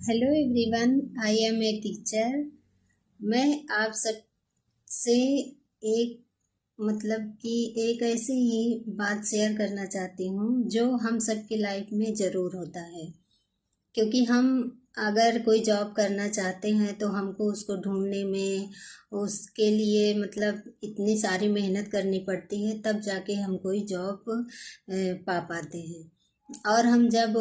Hello everyone, I am a teacher. मैं आप सब से एक एक ऐसी ही बात शेयर करना चाहती हूँ जो हम सब की लाइफ में ज़रूर होता है। क्योंकि हम अगर कोई जॉब करना चाहते हैं तो हमको उसको ढूंढने में उसके लिए इतनी सारी मेहनत करनी पड़ती है, तब जाके हम कोई जॉब पा पाते हैं। और हम जब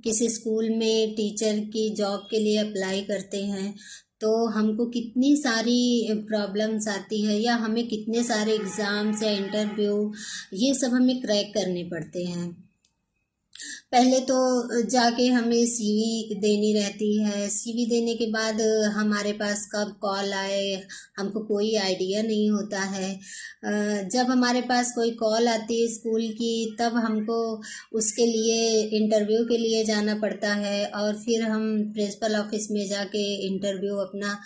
किसी स्कूल में टीचर की जॉब के लिए अप्लाई करते हैं तो हमको कितनी सारी प्रॉब्लम्स आती है, या हमें कितने सारे एग्ज़ाम्स या इंटरव्यू ये सब हमें क्रैक करने पड़ते हैं। पहले तो जाके हमें सीवी देनी रहती है। सीवी देने के बाद हमारे पास कब कॉल आए हमको कोई आइडिया नहीं होता है। जब हमारे पास कोई कॉल आती है स्कूल की, तब हमको उसके लिए इंटरव्यू के लिए जाना पड़ता है, और फिर हम प्रिंसिपल ऑफिस में जाके इंटरव्यू अपना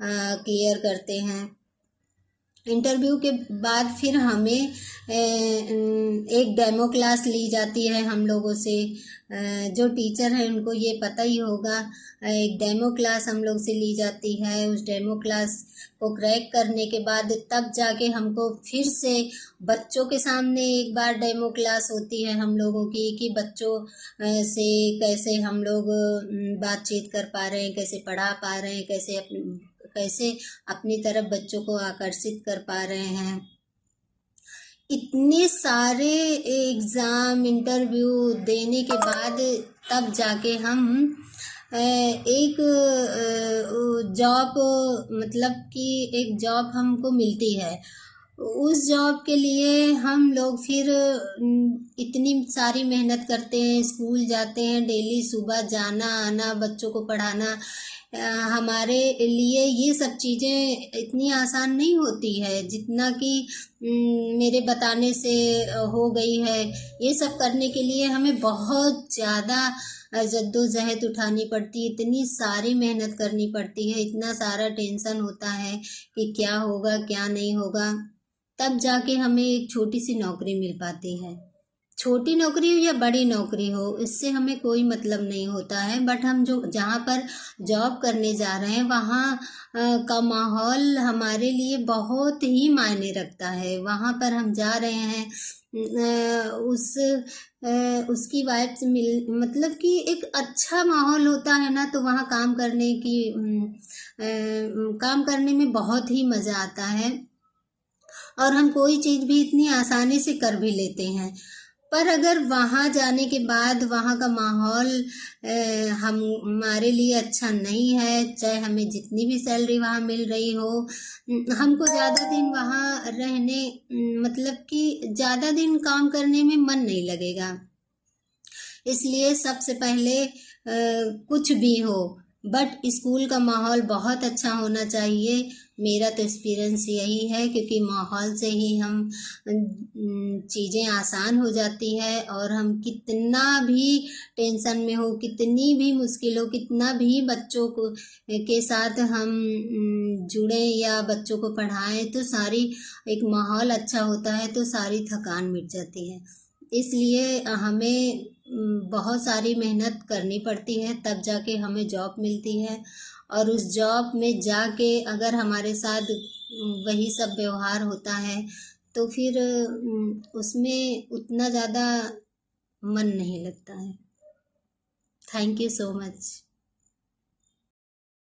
क्लियर करते हैं। इंटरव्यू के बाद फिर हमें एक डेमो क्लास ली जाती है हम लोगों से। जो टीचर हैं उनको ये पता ही होगा। एक डेमो क्लास हम लोग से ली जाती है। उस डेमो क्लास को क्रैक करने के बाद तब जाके हमको फिर से बच्चों के सामने एक बार डेमो क्लास होती है हम लोगों की, कि बच्चों से कैसे हम लोग बातचीत कर पा रहे हैं, कैसे पढ़ा पा रहे हैं, कैसे अपनी तरफ बच्चों को आकर्षित कर पा रहे हैं। इतने सारे एग्ज़ाम इंटरव्यू देने के बाद तब जाके हम एक जॉब एक जॉब हमको मिलती है। उस जॉब के लिए हम लोग फिर इतनी सारी मेहनत करते हैं, स्कूल जाते हैं, डेली सुबह जाना आना, बच्चों को पढ़ाना। हमारे लिए ये सब चीज़ें इतनी आसान नहीं होती है जितना कि मेरे बताने से हो गई है। ये सब करने के लिए हमें बहुत ज़्यादा जद्दोजहद उठानी पड़ती है, इतनी सारी मेहनत करनी पड़ती है, इतना सारा टेंशन होता है कि क्या होगा क्या नहीं होगा। तब जाके हमें एक छोटी सी नौकरी मिल पाती है। छोटी नौकरी हो या बड़ी नौकरी हो, इससे हमें कोई मतलब नहीं होता है। बट हम जो जहाँ पर जॉब करने जा रहे हैं वहाँ का माहौल हमारे लिए बहुत ही मायने रखता है। वहाँ पर हम जा रहे हैं, उसकी वाइब से कि एक अच्छा माहौल होता है ना, तो वहाँ काम करने में बहुत ही मज़ा आता है, और हम कोई चीज़ भी इतनी आसानी से कर भी लेते हैं। पर अगर वहाँ जाने के बाद वहाँ का माहौल हमारे लिए अच्छा नहीं है, चाहे हमें जितनी भी सैलरी वहाँ मिल रही हो, हमको ज़्यादा दिन वहाँ रहने ज़्यादा दिन काम करने में मन नहीं लगेगा। इसलिए सबसे पहले कुछ भी हो, बट स्कूल का माहौल बहुत अच्छा होना चाहिए। मेरा तो एक्सपीरियंस यही है, क्योंकि माहौल से ही हम चीज़ें आसान हो जाती है, और हम कितना भी टेंशन में हो, कितनी भी मुश्किल हो, कितना भी बच्चों को के साथ हम जुड़े या बच्चों को पढ़ाएं, तो सारी एक माहौल अच्छा होता है तो सारी थकान मिट जाती है। इसलिए हमें बहुत सारी मेहनत करनी पड़ती है, तब जाके हमें जॉब मिलती है। और उस जॉब में जाके अगर हमारे साथ वही सब व्यवहार होता है तो फिर उसमें उतना ज़्यादा मन नहीं लगता है। Thank you so much.